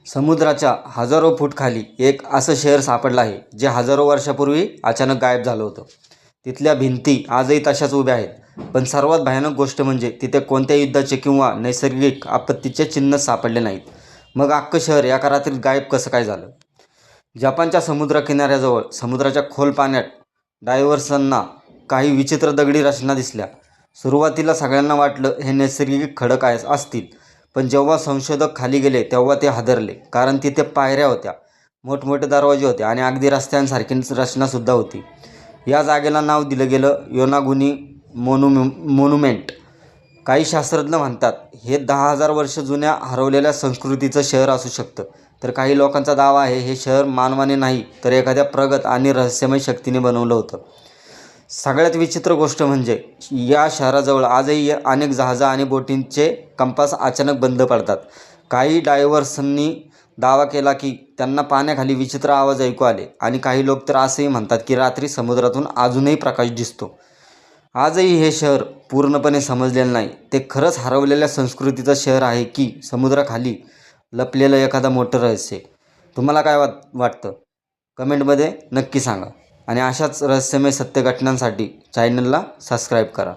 समुद्राच्या हजारो फूट खाली एक असं शहर सापडलं आहे जे हजारो वर्षापूर्वी अचानक गायब झालं होतं. तिथल्या भिंती आजही तशाच उभ्या आहेत. पण सर्वात भयानक गोष्ट म्हणजे तिथे कोणत्या युद्धाचे किंवा नैसर्गिक आपत्तीचे चिन्ह सापडले नाहीत. मग अख्खं शहर एका रात्रीत गायब कसं काय झालं? जपानच्या समुद्रकिनाऱ्याजवळ समुद्राच्या खोल पाण्यात डायव्हर्सना काही विचित्र दगडी रचना दिसल्या. सुरुवातीला सगळ्यांना वाटलं हे नैसर्गिक खडक असतील. पण जेव्हा संशोधक खाली गेले तेव्हा ते हादरले. कारण तिथे पायऱ्या होत्या, मोठमोठे दरवाजे होते आणि अगदी रस्त्यांसारखीच रचनासुद्धा होती. या जागेला नाव दिलं गेलं योनागुनी मोन्युमेंट. काही शास्त्रज्ञ म्हणतात हे 10,000 वर्ष जुन्या हरवलेल्या संस्कृतीचं शहर असू शकतं. तर काही लोकांचा दावा आहे हे शहर मानवाने नाही तर एखाद्या प्रगत आणि रहस्यमय शक्तीने बनवलं होतं. सगळ्यात विचित्र गोष्ट म्हणजे या शहराजवळ आजही अनेक जहाजं आणि बोटींचे कंपास अचानक बंद पडतात. काही डायव्हर्सनी दावा केला की त्यांना पाण्याखाली विचित्र आवाज ऐकू आले आणि काही लोक तर असंही म्हणतात की रात्री समुद्रातून अजूनही प्रकाश दिसतो. आजही हे शहर पूर्णपणे समजलेलं नाही. ते खरंच हरवलेल्या संस्कृतीचं शहर आहे की समुद्राखाली लपलेलं एखादं मोठं रहस्य? तुम्हाला काय वाटतं? कमेंटमध्ये नक्की सांगा. आणि अशाच रहस्यमय सत्य घटनांसाठी चॅनलला सबस्क्राईब करा.